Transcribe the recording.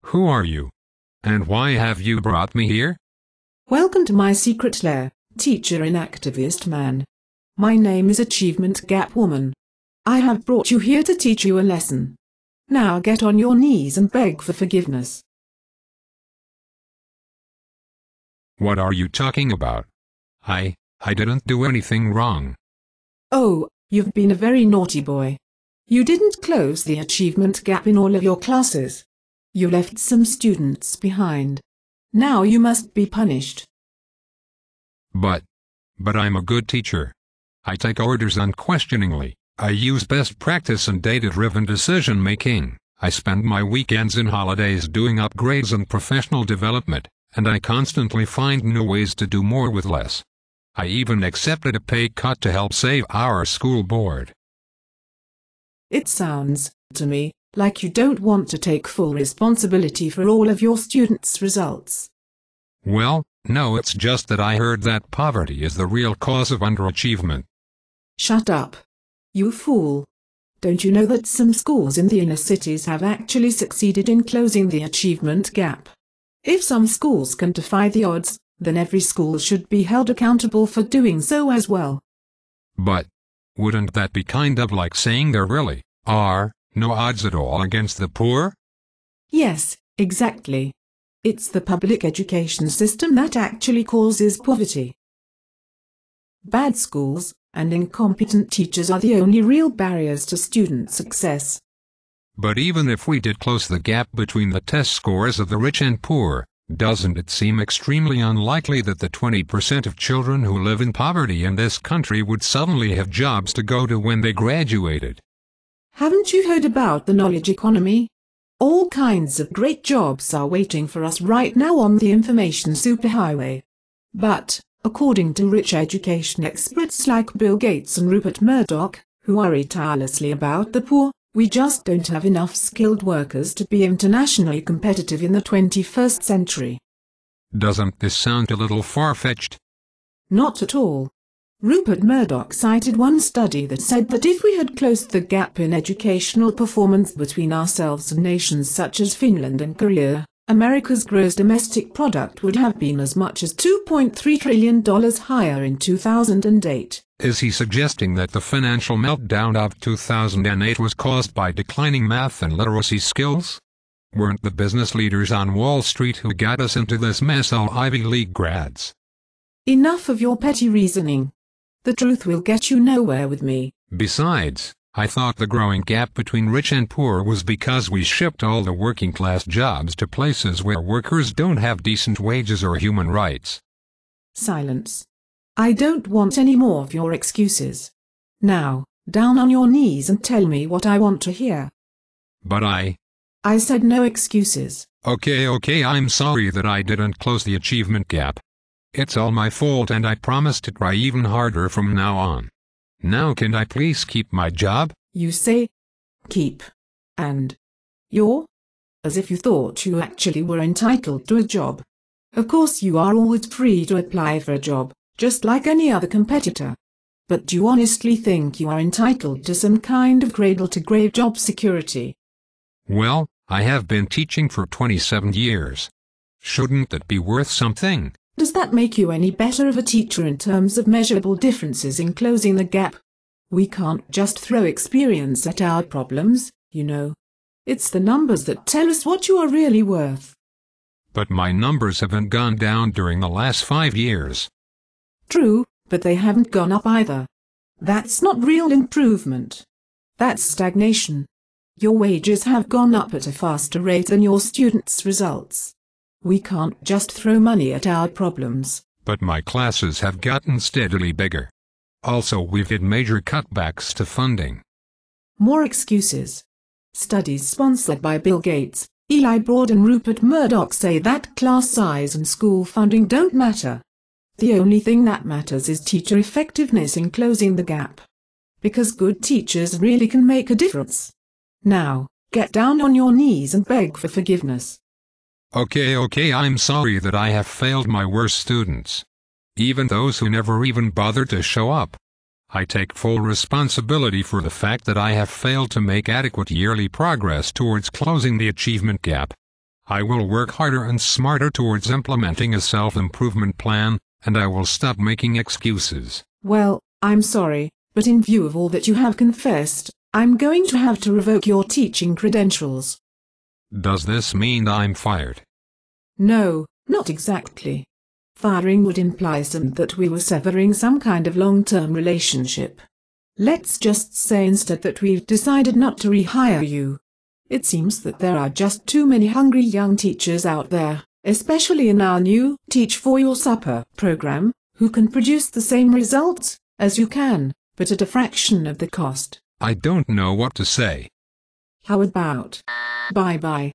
Who are you? And why have you brought me here? Welcome to my secret lair, teacher Inactivist man. My name is Achievement Gap Woman. I have brought you here to teach you a lesson. Now get on your knees and beg for forgiveness. What are you talking about? I didn't do anything wrong. Oh, you've been a very naughty boy. You didn't close the achievement gap in all of your classes. You left some students behind. Now you must be punished. But I'm a good teacher. I take orders unquestioningly. I use best practice and data-driven decision-making. I spend my weekends and holidays doing upgrades and professional development, and I constantly find new ways to do more with less. I even accepted a pay cut to help save our school board. It sounds, to me, like you don't want to take full responsibility for all of your students' results. Well, no, it's just that I heard that poverty is the real cause of underachievement. Shut up. You fool. Don't you know that some schools in the inner cities have actually succeeded in closing the achievement gap? If some schools can defy the odds, then every school should be held accountable for doing so as well. But wouldn't that be kind of like saying there really are no odds at all against the poor? Yes, exactly. It's the public education system that actually causes poverty. Bad schools and incompetent teachers are the only real barriers to student success. But even if we did close the gap between the test scores of the rich and poor, doesn't it seem extremely unlikely that the 20% of children who live in poverty in this country would suddenly have jobs to go to when they graduated? Haven't you heard about the knowledge economy? All kinds of great jobs are waiting for us right now on the information superhighway. But, according to rich education experts like Bill Gates and Rupert Murdoch, who worry tirelessly about the poor, we just don't have enough skilled workers to be internationally competitive in the 21st century. Doesn't this sound a little far-fetched? Not at all. Rupert Murdoch cited one study that said that if we had closed the gap in educational performance between ourselves and nations such as Finland and Korea, America's gross domestic product would have been as much as $2.3 trillion higher in 2008. Is he suggesting that the financial meltdown of 2008 was caused by declining math and literacy skills? Weren't the business leaders on Wall Street who got us into this mess all Ivy League grads? Enough of your petty reasoning. The truth will get you nowhere with me. Besides, I thought the growing gap between rich and poor was because we shipped all the working-class jobs to places where workers don't have decent wages or human rights. Silence. I don't want any more of your excuses. Now, down on your knees and tell me what I want to hear. But I said no excuses. Okay, I'm sorry that I didn't close the achievement gap. It's all my fault and I promise to try even harder from now on. Now can I please keep my job? You say, keep. And you're? As if you thought you actually were entitled to a job. Of course you are always free to apply for a job, just like any other competitor. But do you honestly think you are entitled to some kind of cradle-to-grave job security? Well, I have been teaching for 27 years. Shouldn't that be worth something? Does that make you any better of a teacher in terms of measurable differences in closing the gap? We can't just throw experience at our problems, you know. It's the numbers that tell us what you are really worth. But my numbers haven't gone down during the last 5 years. True, but they haven't gone up either. That's not real improvement. That's stagnation. Your wages have gone up at a faster rate than your students' results. We can't just throw money at our problems. But my classes have gotten steadily bigger. Also, we've had major cutbacks to funding. More excuses. Studies sponsored by Bill Gates, Eli Broad and Rupert Murdoch say that class size and school funding don't matter. The only thing that matters is teacher effectiveness in closing the gap. Because good teachers really can make a difference. Now, get down on your knees and beg for forgiveness. Okay, I'm sorry that I have failed my worst students. Even those who never even bothered to show up. I take full responsibility for the fact that I have failed to make adequate yearly progress towards closing the achievement gap. I will work harder and smarter towards implementing a self-improvement plan, and I will stop making excuses. Well, I'm sorry, but in view of all that you have confessed, I'm going to have to revoke your teaching credentials. Does this mean I'm fired? No, not exactly. Firing would imply that we were severing some kind of long-term relationship. Let's just say instead that we've decided not to rehire you. It seems that there are just too many hungry young teachers out there, especially in our new Teach for Your Supper program, who can produce the same results as you can, but at a fraction of the cost. I don't know what to say. How about bye-bye?